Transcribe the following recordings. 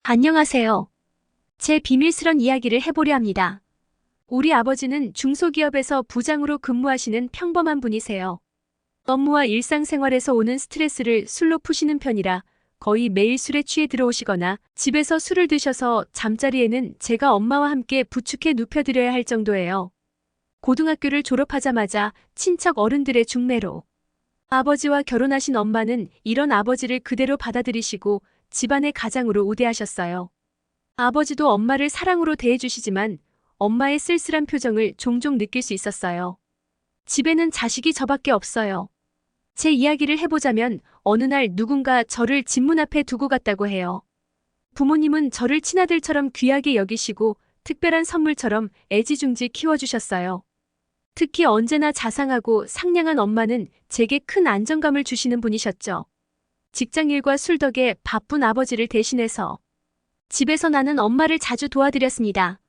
안녕하세요. 제 비밀스런 이야기를 해보려 합니다. 우리 아버지는 중소기업에서 부장으로 근무하시는 평범한 분이세요. 업무와 일상생활에서 오는 스트레스를 술로 푸시는 편이라 거의 매일 술에 취해 들어오시거나 집에서 술을 드셔서 잠자리에는 제가 엄마와 함께 부축해 눕혀드려야 할 정도예요. 고등학교를 졸업하자마자 친척 어른들의 중매로 아버지와 결혼하신 엄마는 이런 아버지를 그대로 받아들이시고 집안의 가장으로 우대하셨어요. 아버지도 엄마를 사랑으로 대해주시지만 엄마의 쓸쓸한 표정을 종종 느낄 수 있었어요. 집에는 자식이 저밖에 없어요. 제 이야기를 해보자면 어느 날 누군가 저를 집문 앞에 두고 갔다고 해요. 부모님은 저를 친아들처럼 귀하게 여기시고 특별한 선물처럼 애지중지 키워주셨어요. 특히 언제나 자상하고 상냥한 엄마는 제게 큰 안정감을 주시는 분이셨죠. 직장일과 술 덕에 바쁜 아버지를 대신해서 집에서 나는 엄마를 자주 도와드렸습니다.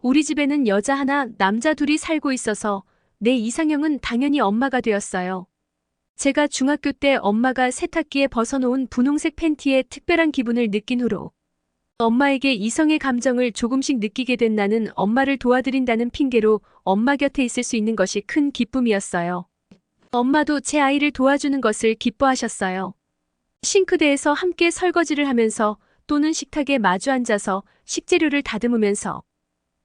우리 집에는 여자 하나, 남자 둘이 살고 있어서 내 이상형은 당연히 엄마가 되었어요. 제가 중학교 때 엄마가 세탁기에 벗어놓은 분홍색 팬티에 특별한 기분을 느낀 후로 엄마에게 이성의 감정을 조금씩 느끼게 된 나는 엄마를 도와드린다는 핑계로 엄마 곁에 있을 수 있는 것이 큰 기쁨이었어요. 엄마도 제 아이를 도와주는 것을 기뻐하셨어요. 싱크대에서 함께 설거지를 하면서 또는 식탁에 마주 앉아서 식재료를 다듬으면서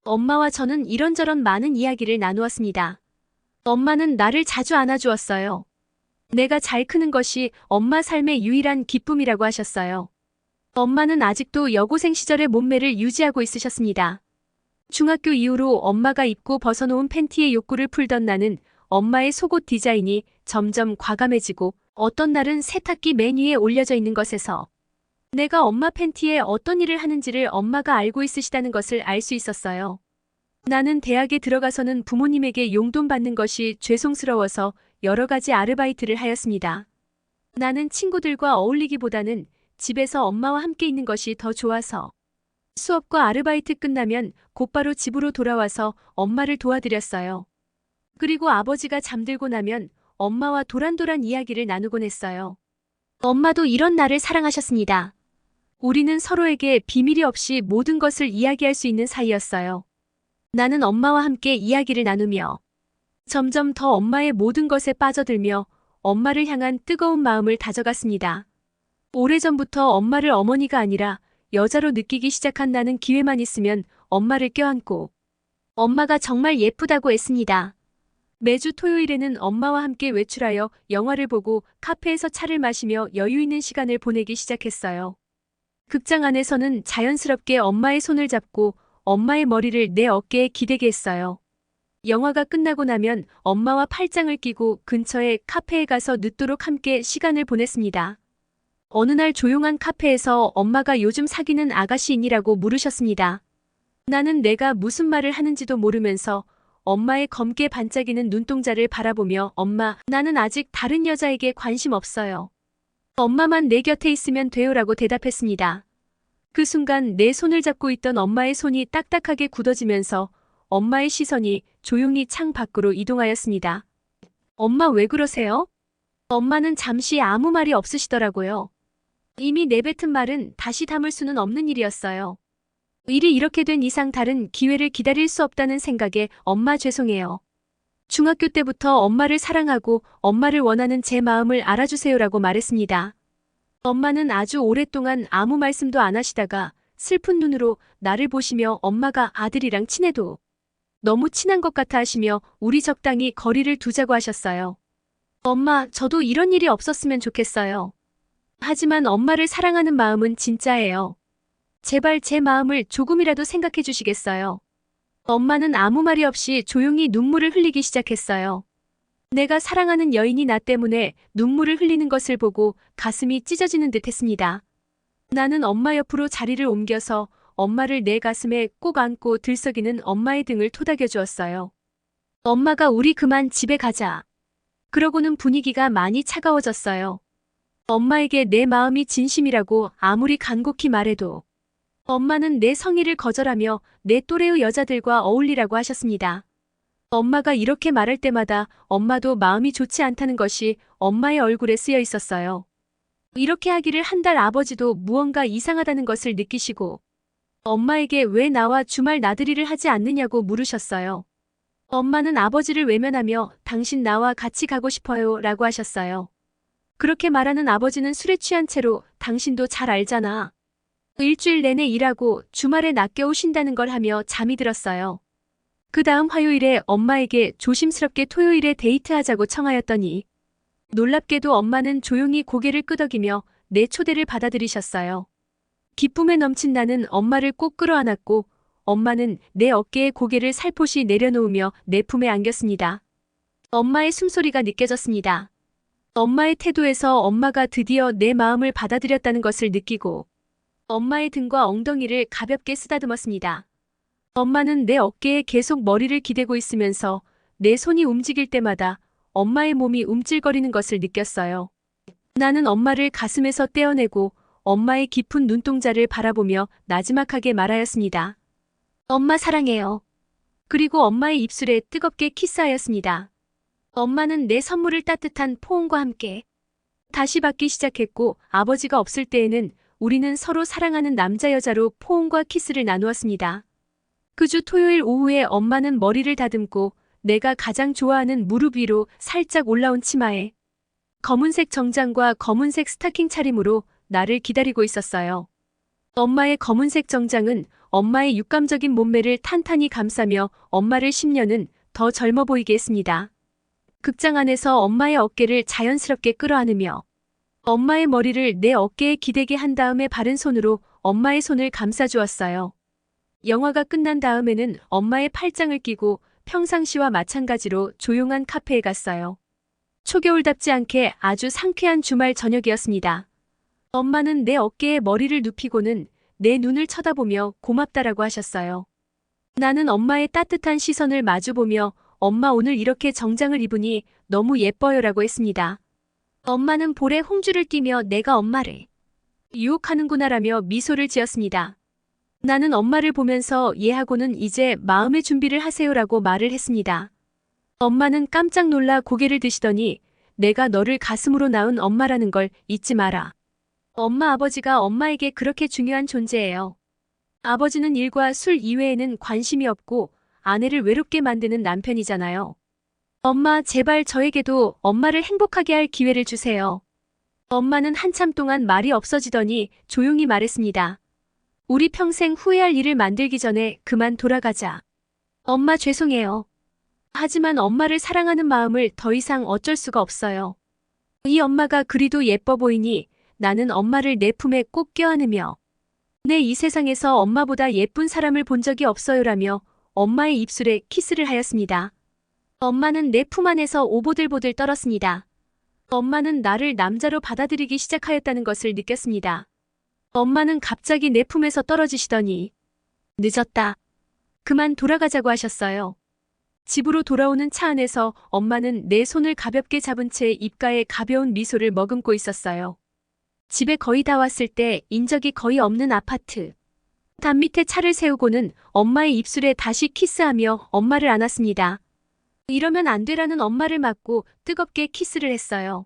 엄마와 저는 이런저런 많은 이야기를 나누었습니다. 엄마는 나를 자주 안아주었어요. 내가 잘 크는 것이 엄마 삶의 유일한 기쁨이라고 하셨어요. 엄마는 아직도 여고생 시절의 몸매를 유지하고 있으셨습니다. 중학교 이후로 엄마가 입고 벗어놓은 팬티의 욕구를 풀던 나는 엄마의 속옷 디자인이 점점 과감해지고 어떤 날은 세탁기 맨 위에 올려져 있는 것에서 내가 엄마 팬티에 어떤 일을 하는지를 엄마가 알고 있으시다는 것을 알 수 있었어요. 나는 대학에 들어가서는 부모님에게 용돈 받는 것이 죄송스러워서 여러 가지 아르바이트를 하였습니다. 나는 친구들과 어울리기보다는 집에서 엄마와 함께 있는 것이 더 좋아서 수업과 아르바이트 끝나면 곧바로 집으로 돌아와서 엄마를 도와드렸어요. 그리고 아버지가 잠들고 나면 엄마와 도란도란 이야기를 나누곤 했어요. 엄마도 이런 나를 사랑하셨습니다. 우리는 서로에게 비밀이 없이 모든 것을 이야기할 수 있는 사이였어요. 나는 엄마와 함께 이야기를 나누며 점점 더 엄마의 모든 것에 빠져들며 엄마를 향한 뜨거운 마음을 다져갔습니다. 오래전부터 엄마를 어머니가 아니라 여자로 느끼기 시작한 나는 기회만 있으면 엄마를 껴안고 엄마가 정말 예쁘다고 했습니다. 매주 토요일에는 엄마와 함께 외출하여 영화를 보고 카페에서 차를 마시며 여유 있는 시간을 보내기 시작했어요. 극장 안에서는 자연스럽게 엄마의 손을 잡고 엄마의 머리를 내 어깨에 기대게 했어요. 영화가 끝나고 나면 엄마와 팔짱을 끼고 근처의 카페에 가서 늦도록 함께 시간을 보냈습니다. 어느 날 조용한 카페에서 엄마가 요즘 사귀는 아가씨이니라고 물으셨습니다. 나는 내가 무슨 말을 하는지도 모르면서 엄마의 검게 반짝이는 눈동자를 바라보며 엄마, 나는 아직 다른 여자에게 관심 없어요. 엄마만 내 곁에 있으면 돼요라고 대답했습니다. 그 순간 내 손을 잡고 있던 엄마의 손이 딱딱하게 굳어지면서 엄마의 시선이 조용히 창 밖으로 이동하였습니다. 엄마 왜 그러세요? 엄마는 잠시 아무 말이 없으시더라고요. 이미 내뱉은 말은 다시 담을 수는 없는 일이었어요. 일이 이렇게 된 이상 다른 기회를 기다릴 수 없다는 생각에 엄마 죄송해요. 중학교 때부터 엄마를 사랑하고 엄마를 원하는 제 마음을 알아주세요라고 말했습니다. 엄마는 아주 오랫동안 아무 말씀도 안 하시다가 슬픈 눈으로 나를 보시며 엄마가 아들이랑 친해도 너무 친한 것 같아 하시며 우리 적당히 거리를 두자고 하셨어요. 엄마, 저도 이런 일이 없었으면 좋겠어요. 하지만 엄마를 사랑하는 마음은 진짜예요. 제발 제 마음을 조금이라도 생각해 주시겠어요? 엄마는 아무 말이 없이 조용히 눈물을 흘리기 시작했어요. 내가 사랑하는 여인이 나 때문에 눈물을 흘리는 것을 보고 가슴이 찢어지는 듯 했습니다. 나는 엄마 옆으로 자리를 옮겨서 엄마를 내 가슴에 꼭 안고 들썩이는 엄마의 등을 토닥여 주었어요. 엄마가 우리 그만 집에 가자. 그러고는 분위기가 많이 차가워졌어요. 엄마에게 내 마음이 진심이라고 아무리 간곡히 말해도 엄마는 내 성의를 거절하며 내 또래의 여자들과 어울리라고 하셨습니다. 엄마가 이렇게 말할 때마다 엄마도 마음이 좋지 않다는 것이 엄마의 얼굴에 쓰여 있었어요. 이렇게 하기를 한 달 아버지도 무언가 이상하다는 것을 느끼시고 엄마에게 왜 나와 주말 나들이를 하지 않느냐고 물으셨어요. 엄마는 아버지를 외면하며 당신 나와 같이 가고 싶어요 라고 하셨어요. 그렇게 말하는 아버지는 술에 취한 채로 당신도 잘 알잖아. 일주일 내내 일하고 주말에 낮게 오신다는 걸 하며 잠이 들었어요. 그 다음 화요일에 엄마에게 조심스럽게 토요일에 데이트하자고 청하였더니 놀랍게도 엄마는 조용히 고개를 끄덕이며 내 초대를 받아들이셨어요. 기쁨에 넘친 나는 엄마를 꼭 끌어안았고 엄마는 내 어깨에 고개를 살포시 내려놓으며 내 품에 안겼습니다. 엄마의 숨소리가 느껴졌습니다. 엄마의 태도에서 엄마가 드디어 내 마음을 받아들였다는 것을 느끼고 엄마의 등과 엉덩이를 가볍게 쓰다듬었습니다. 엄마는 내 어깨에 계속 머리를 기대고 있으면서 내 손이 움직일 때마다 엄마의 몸이 움찔거리는 것을 느꼈어요. 나는 엄마를 가슴에서 떼어내고 엄마의 깊은 눈동자를 바라보며 나지막하게 말하였습니다. 엄마 사랑해요. 그리고 엄마의 입술에 뜨겁게 키스하였습니다. 엄마는 내 선물을 따뜻한 포옹과 함께 다시 받기 시작했고 아버지가 없을 때에는 우리는 서로 사랑하는 남자 여자로 포옹과 키스를 나누었습니다. 그 주 토요일 오후에 엄마는 머리를 다듬고 내가 가장 좋아하는 무릎 위로 살짝 올라온 치마에 검은색 정장과 검은색 스타킹 차림으로 나를 기다리고 있었어요. 엄마의 검은색 정장은 엄마의 육감적인 몸매를 탄탄히 감싸며 엄마를 10년은 더 젊어 보이게 했습니다. 극장 안에서 엄마의 어깨를 자연스럽게 끌어안으며 엄마의 머리를 내 어깨에 기대게 한 다음에 바른 손으로 엄마의 손을 감싸주었어요. 영화가 끝난 다음에는 엄마의 팔짱을 끼고 평상시와 마찬가지로 조용한 카페에 갔어요. 초겨울답지 않게 아주 상쾌한 주말 저녁이었습니다. 엄마는 내 어깨에 머리를 눕히고는 내 눈을 쳐다보며 고맙다라고 하셨어요. 나는 엄마의 따뜻한 시선을 마주보며 엄마 오늘 이렇게 정장을 입으니 너무 예뻐요라고 했습니다. 엄마는 볼에 홍주를 띠며 내가 엄마를 유혹하는구나라며 미소를 지었습니다. 나는 엄마를 보면서 얘하고는 이제 마음의 준비를 하세요라고 말을 했습니다. 엄마는 깜짝 놀라 고개를 드시더니 내가 너를 가슴으로 낳은 엄마라는 걸 잊지 마라. 엄마 아버지가 엄마에게 그렇게 중요한 존재예요. 아버지는 일과 술 이외에는 관심이 없고 아내를 외롭게 만드는 남편이잖아요. 엄마 제발 저에게도 엄마를 행복하게 할 기회를 주세요. 엄마는 한참 동안 말이 없어지더니 조용히 말했습니다. 우리 평생 후회할 일을 만들기 전에 그만 돌아가자. 엄마 죄송해요. 하지만 엄마를 사랑하는 마음을 더 이상 어쩔 수가 없어요. 이 엄마가 그리도 예뻐 보이니 나는 엄마를 내 품에 꼭 껴안으며 내 이 세상에서 엄마보다 예쁜 사람을 본 적이 없어요라며 엄마의 입술에 키스를 하였습니다. 엄마는 내 품 안에서 오보들보들 떨었습니다. 엄마는 나를 남자로 받아들이기 시작하였다는 것을 느꼈습니다. 엄마는 갑자기 내 품에서 떨어지시더니 늦었다. 그만 돌아가자고 하셨어요. 집으로 돌아오는 차 안에서 엄마는 내 손을 가볍게 잡은 채 입가에 가벼운 미소를 머금고 있었어요. 집에 거의 다 왔을 때 인적이 거의 없는 아파트. 담 밑에 차를 세우고는 엄마의 입술에 다시 키스하며 엄마를 안았습니다. 이러면 안 되라는 엄마를 맞고 뜨겁게 키스를 했어요.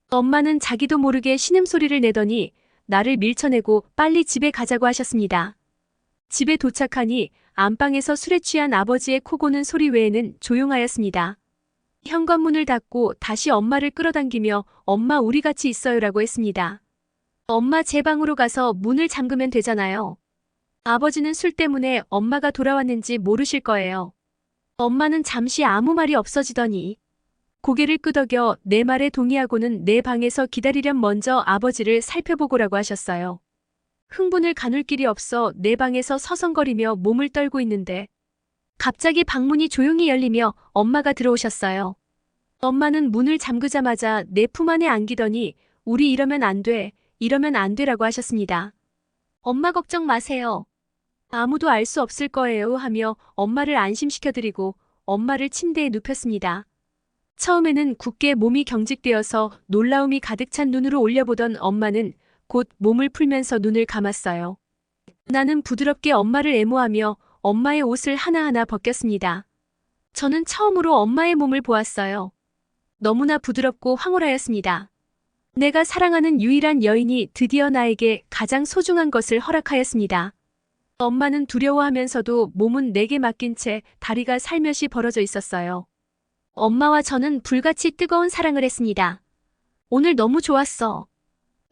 엄마는 자기도 모르게 신음소리를 내더니 나를 밀쳐내고 빨리 집에 가자고 하셨습니다. 집에 도착하니 안방에서 술에 취한 아버지의 코 고는 소리 외에는 조용하였습니다. 현관문을 닫고 다시 엄마를 끌어당기며 엄마 우리 같이 있어요라고 했습니다. 엄마 제 방으로 가서 문을 잠그면 되잖아요. 아버지는 술 때문에 엄마가 돌아왔는지 모르실 거예요. 엄마는 잠시 아무 말이 없어지더니 고개를 끄덕여 내 말에 동의하고는 내 방에서 기다리렴 먼저 아버지를 살펴보고라고 하셨어요. 흥분을 가눌 길이 없어 내 방에서 서성거리며 몸을 떨고 있는데 갑자기 방문이 조용히 열리며 엄마가 들어오셨어요. 엄마는 문을 잠그자마자 내 품 안에 안기더니 우리 이러면 안 돼, 이러면 안 되라고 하셨습니다. 엄마 걱정 마세요. 아무도 알 수 없을 거예요 하며 엄마를 안심시켜드리고 엄마를 침대에 눕혔습니다. 처음에는 굳게 몸이 경직되어서 놀라움이 가득 찬 눈으로 올려보던 엄마는 곧 몸을 풀면서 눈을 감았어요. 나는 부드럽게 엄마를 애모하며 엄마의 옷을 하나하나 벗겼습니다. 저는 처음으로 엄마의 몸을 보았어요. 너무나 부드럽고 황홀하였습니다. 내가 사랑하는 유일한 여인이 드디어 나에게 가장 소중한 것을 허락하였습니다. 엄마는 두려워하면서도 몸은 내게 맡긴 채 다리가 살며시 벌어져 있었어요. 엄마와 저는 불같이 뜨거운 사랑을 했습니다. 오늘 너무 좋았어.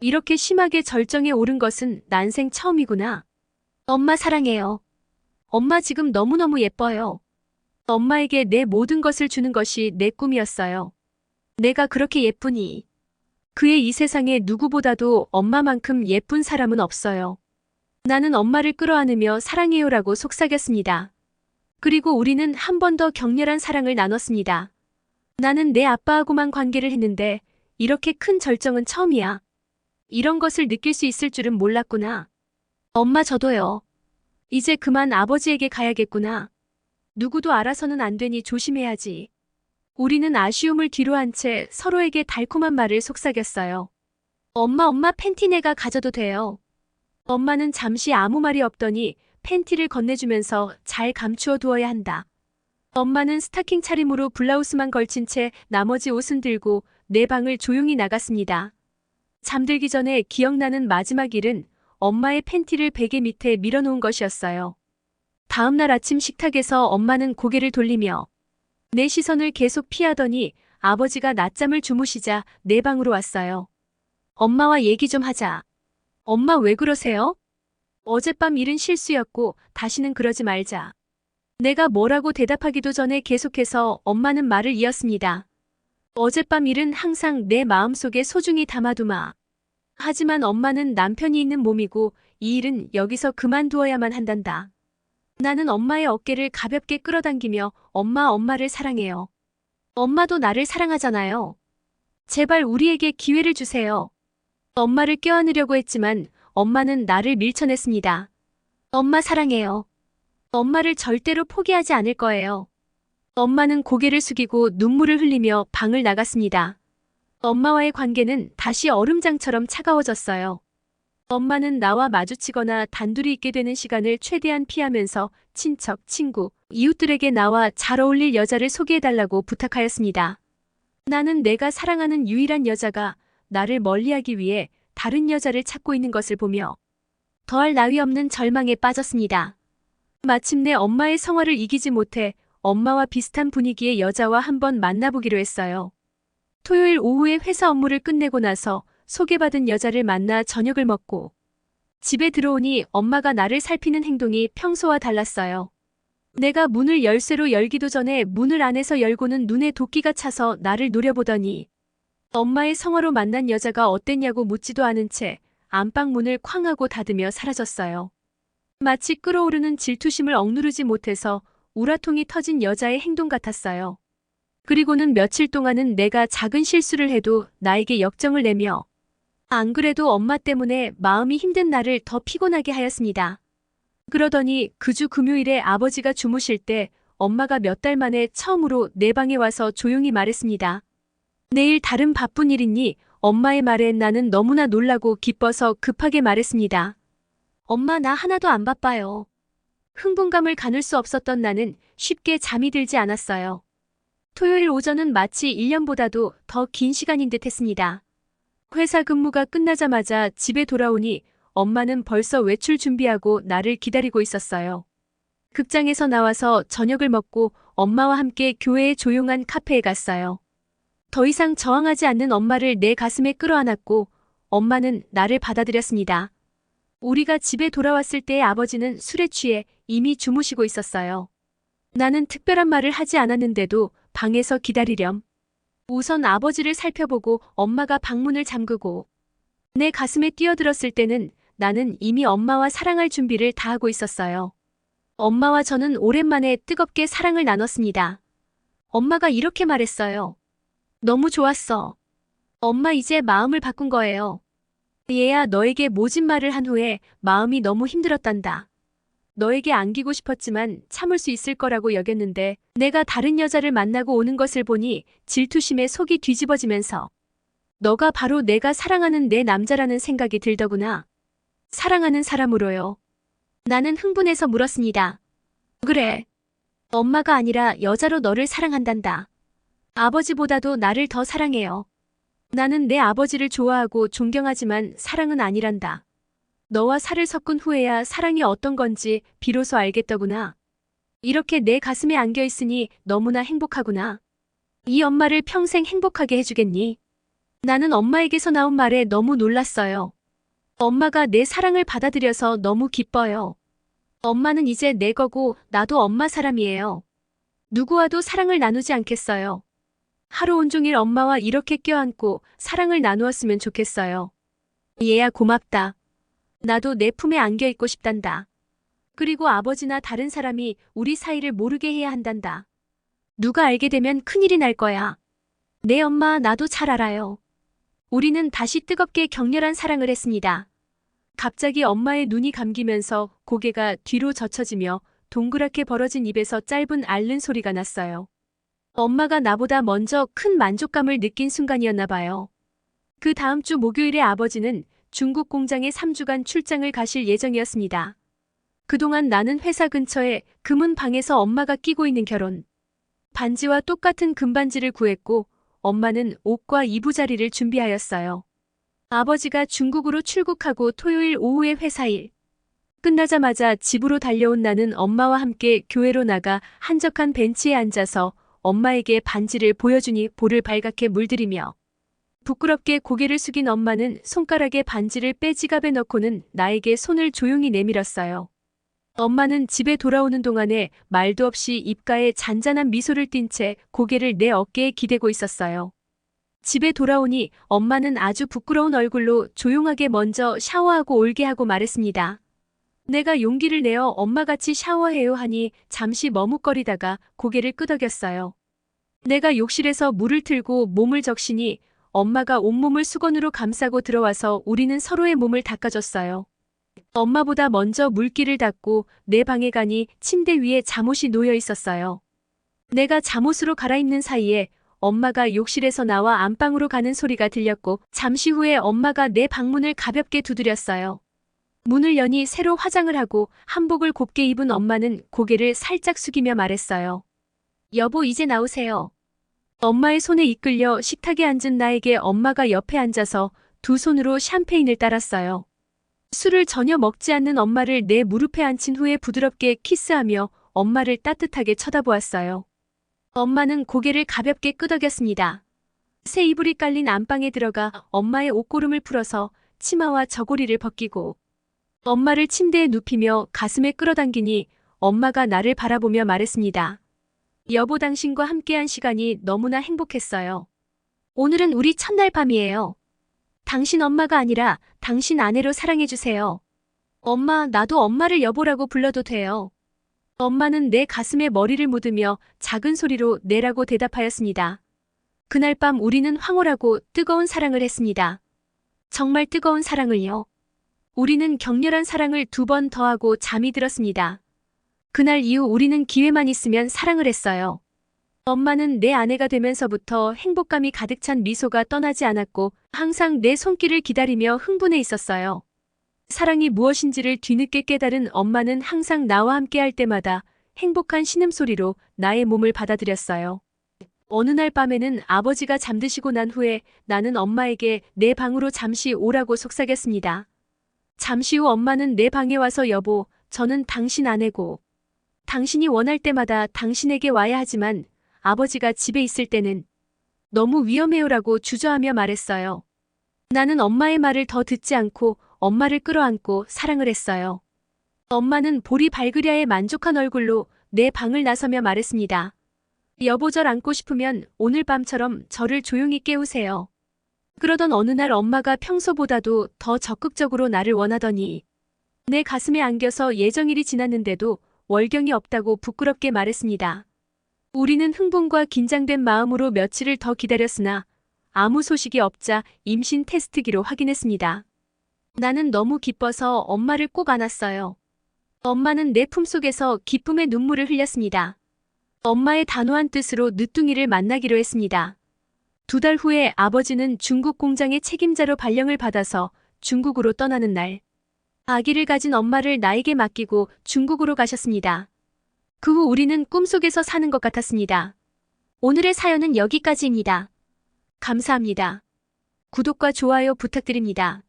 이렇게 심하게 절정에 오른 것은 난생 처음이구나. 엄마 사랑해요. 엄마 지금 너무너무 예뻐요. 엄마에게 내 모든 것을 주는 것이 내 꿈이었어요. 내가 그렇게 예쁘니. 그의 이 세상에 누구보다도 엄마만큼 예쁜 사람은 없어요. 나는 엄마를 끌어안으며 사랑해요라고 속삭였습니다. 그리고 우리는 한 번 더 격렬한 사랑을 나눴습니다. 나는 내 아빠하고만 관계를 했는데 이렇게 큰 절정은 처음이야. 이런 것을 느낄 수 있을 줄은 몰랐구나. 엄마 저도요. 이제 그만 아버지에게 가야겠구나. 누구도 알아서는 안 되니 조심해야지. 우리는 아쉬움을 뒤로한 채 서로에게 달콤한 말을 속삭였어요. 엄마 팬티 내가 가져도 돼요. 엄마는 잠시 아무 말이 없더니 팬티를 건네주면서 잘 감추어 두어야 한다. 엄마는 스타킹 차림으로 블라우스만 걸친 채 나머지 옷은 들고 내 방을 조용히 나갔습니다. 잠들기 전에 기억나는 마지막 일은 엄마의 팬티를 베개 밑에 밀어놓은 것이었어요. 다음 날 아침 식탁에서 엄마는 고개를 돌리며 내 시선을 계속 피하더니 아버지가 낮잠을 주무시자 내 방으로 왔어요. 엄마와 얘기 좀 하자. 엄마 왜 그러세요? 어젯밤 일은 실수였고 다시는 그러지 말자. 내가 뭐라고 대답하기도 전에 계속해서 엄마는 말을 이었습니다. 어젯밤 일은 항상 내 마음속에 소중히 담아두마. 하지만 엄마는 남편이 있는 몸이고 이 일은 여기서 그만두어야만 한단다. 나는 엄마의 어깨를 가볍게 끌어당기며 엄마를 사랑해요. 엄마도 나를 사랑하잖아요. 제발 우리에게 기회를 주세요. 엄마를 껴안으려고 했지만 엄마는 나를 밀쳐냈습니다. 엄마 사랑해요. 엄마를 절대로 포기하지 않을 거예요. 엄마는 고개를 숙이고 눈물을 흘리며 방을 나갔습니다. 엄마와의 관계는 다시 얼음장처럼 차가워졌어요. 엄마는 나와 마주치거나 단둘이 있게 되는 시간을 최대한 피하면서 친척, 친구, 이웃들에게 나와 잘 어울릴 여자를 소개해달라고 부탁하였습니다. 나는 내가 사랑하는 유일한 여자가 나를 멀리하기 위해 다른 여자를 찾고 있는 것을 보며 더할 나위 없는 절망에 빠졌습니다. 마침내 엄마의 성화를 이기지 못해 엄마와 비슷한 분위기의 여자와 한번 만나보기로 했어요. 토요일 오후에 회사 업무를 끝내고 나서 소개받은 여자를 만나 저녁을 먹고 집에 들어오니 엄마가 나를 살피는 행동이 평소와 달랐어요. 내가 문을 열쇠로 열기도 전에 문을 안에서 열고는 눈에 도끼가 차서 나를 노려보더니 엄마의 성화로 만난 여자가 어땠냐고 묻지도 않은 채 안방 문을 쾅 하고 닫으며 사라졌어요. 마치 끓어오르는 질투심을 억누르지 못해서 우라통이 터진 여자의 행동 같았어요. 그리고는 며칠 동안은 내가 작은 실수를 해도 나에게 역정을 내며 안 그래도 엄마 때문에 마음이 힘든 나를 더 피곤하게 하였습니다. 그러더니 그 주 금요일에 아버지가 주무실 때 엄마가 몇 달 만에 처음으로 내 방에 와서 조용히 말했습니다. 내일 다른 바쁜 일 있니? 엄마의 말에 나는 너무나 놀라고 기뻐서 급하게 말했습니다. 엄마 나 하나도 안 바빠요. 흥분감을 가눌 수 없었던 나는 쉽게 잠이 들지 않았어요. 토요일 오전은 마치 1년보다도 더 긴 시간인 듯 했습니다. 회사 근무가 끝나자마자 집에 돌아오니 엄마는 벌써 외출 준비하고 나를 기다리고 있었어요. 극장에서 나와서 저녁을 먹고 엄마와 함께 교회의 조용한 카페에 갔어요. 더 이상 저항하지 않는 엄마를 내 가슴에 끌어안았고 엄마는 나를 받아들였습니다. 우리가 집에 돌아왔을 때의 아버지는 술에 취해 이미 주무시고 있었어요. 나는 특별한 말을 하지 않았는데도 방에서 기다리렴. 우선 아버지를 살펴보고 엄마가 방문을 잠그고 내 가슴에 뛰어들었을 때는 나는 이미 엄마와 사랑할 준비를 다 하고 있었어요. 엄마와 저는 오랜만에 뜨겁게 사랑을 나눴습니다. 엄마가 이렇게 말했어요. 너무 좋았어. 엄마 이제 마음을 바꾼 거예요. 얘야 너에게 모진 말을 한 후에 마음이 너무 힘들었단다. 너에게 안기고 싶었지만 참을 수 있을 거라고 여겼는데 내가 다른 여자를 만나고 오는 것을 보니 질투심에 속이 뒤집어지면서 너가 바로 내가 사랑하는 내 남자라는 생각이 들더구나. 사랑하는 사람으로요. 나는 흥분해서 물었습니다. 그래. 엄마가 아니라 여자로 너를 사랑한단다. 아버지보다도 나를 더 사랑해요. 나는 내 아버지를 좋아하고 존경하지만 사랑은 아니란다. 너와 살을 섞은 후에야 사랑이 어떤 건지 비로소 알겠더구나. 이렇게 내 가슴에 안겨 있으니 너무나 행복하구나. 이 엄마를 평생 행복하게 해주겠니? 나는 엄마에게서 나온 말에 너무 놀랐어요. 엄마가 내 사랑을 받아들여서 너무 기뻐요. 엄마는 이제 내 거고 나도 엄마 사람이에요. 누구와도 사랑을 나누지 않겠어요. 하루 온종일 엄마와 이렇게 껴안고 사랑을 나누었으면 좋겠어요. 얘야 고맙다. 나도 내 품에 안겨 있고 싶단다. 그리고 아버지나 다른 사람이 우리 사이를 모르게 해야 한단다. 누가 알게 되면 큰일이 날 거야. 내 엄마 나도 잘 알아요. 우리는 다시 뜨겁게 격렬한 사랑을 했습니다. 갑자기 엄마의 눈이 감기면서 고개가 뒤로 젖혀지며 동그랗게 벌어진 입에서 짧은 앓는 소리가 났어요. 엄마가 나보다 먼저 큰 만족감을 느낀 순간이었나 봐요. 그 다음 주 목요일에 아버지는 중국 공장에 3주간 출장을 가실 예정이었습니다. 그동안 나는 회사 근처에 금은 방에서 엄마가 끼고 있는 결혼 반지와 똑같은 금반지를 구했고 엄마는 옷과 이부자리를 준비하였어요. 아버지가 중국으로 출국하고 토요일 오후에 회사일 끝나자마자 집으로 달려온 나는 엄마와 함께 교회로 나가 한적한 벤치에 앉아서 엄마에게 반지를 보여주니 볼을 발갛게 물들이며 부끄럽게 고개를 숙인 엄마는 손가락에 반지를 빼 지갑에 넣고는 나에게 손을 조용히 내밀었어요. 엄마는 집에 돌아오는 동안에 말도 없이 입가에 잔잔한 미소를 띤 채 고개를 내 어깨에 기대고 있었어요. 집에 돌아오니 엄마는 아주 부끄러운 얼굴로 조용하게 먼저 샤워하고 올게 하고 말했습니다. 내가 용기를 내어 엄마같이 샤워해요 하니 잠시 머뭇거리다가 고개를 끄덕였어요. 내가 욕실에서 물을 틀고 몸을 적시니 엄마가 온몸을 수건으로 감싸고 들어와서 우리는 서로의 몸을 닦아줬어요. 엄마보다 먼저 물기를 닦고 내 방에 가니 침대 위에 잠옷이 놓여 있었어요. 내가 잠옷으로 갈아입는 사이에 엄마가 욕실에서 나와 안방으로 가는 소리가 들렸고 잠시 후에 엄마가 내 방문을 가볍게 두드렸어요. 문을 여니 새로 화장을 하고 한복을 곱게 입은 엄마는 고개를 살짝 숙이며 말했어요. 여보 이제 나오세요. 엄마의 손에 이끌려 식탁에 앉은 나에게 엄마가 옆에 앉아서 두 손으로 샴페인을 따랐어요. 술을 전혀 먹지 않는 엄마를 내 무릎에 앉힌 후에 부드럽게 키스하며 엄마를 따뜻하게 쳐다보았어요. 엄마는 고개를 가볍게 끄덕였습니다. 새 이불이 깔린 안방에 들어가 엄마의 옷고름을 풀어서 치마와 저고리를 벗기고 엄마를 침대에 눕히며 가슴에 끌어당기니 엄마가 나를 바라보며 말했습니다. 여보 당신과 함께한 시간이 너무나 행복했어요. 오늘은 우리 첫날 밤이에요. 당신 엄마가 아니라 당신 아내로 사랑해주세요. 엄마 나도 엄마를 여보라고 불러도 돼요. 엄마는 내 가슴에 머리를 묻으며 작은 소리로 내라고 대답하였습니다. 그날 밤 우리는 황홀하고 뜨거운 사랑을 했습니다. 정말 뜨거운 사랑을요. 우리는 격렬한 사랑을 2번 더하고 잠이 들었습니다. 그날 이후 우리는 기회만 있으면 사랑을 했어요. 엄마는 내 아내가 되면서부터 행복감이 가득 찬 미소가 떠나지 않았고 항상 내 손길을 기다리며 흥분해 있었어요. 사랑이 무엇인지를 뒤늦게 깨달은 엄마는 항상 나와 함께 할 때마다 행복한 신음소리로 나의 몸을 받아들였어요. 어느 날 밤에는 아버지가 잠드시고 난 후에 나는 엄마에게 내 방으로 잠시 오라고 속삭였습니다. 잠시 후 엄마는 내 방에 와서 여보, 저는 당신 아내고 당신이 원할 때마다 당신에게 와야 하지만 아버지가 집에 있을 때는 너무 위험해요라고 주저하며 말했어요. 나는 엄마의 말을 더 듣지 않고 엄마를 끌어안고 사랑을 했어요. 엄마는 볼이 밝으랴에 만족한 얼굴로 내 방을 나서며 말했습니다. 여보 절 안고 싶으면 오늘 밤처럼 저를 조용히 깨우세요. 그러던 어느 날 엄마가 평소보다도 더 적극적으로 나를 원하더니 내 가슴에 안겨서 예정일이 지났는데도 월경이 없다고 부끄럽게 말했습니다. 우리는 흥분과 긴장된 마음으로 며칠을 더 기다렸으나 아무 소식이 없자 임신 테스트기로 확인했습니다. 나는 너무 기뻐서 엄마를 꼭 안았어요. 엄마는 내 품속에서 기쁨의 눈물을 흘렸습니다. 엄마의 단호한 뜻으로 늦둥이를 만나기로 했습니다. 2달 후에 아버지는 중국 공장의 책임자로 발령을 받아서 중국으로 떠나는 날, 아기를 가진 엄마를 나에게 맡기고 중국으로 가셨습니다. 그 후 우리는 꿈속에서 사는 것 같았습니다. 오늘의 사연은 여기까지입니다. 감사합니다. 구독과 좋아요 부탁드립니다.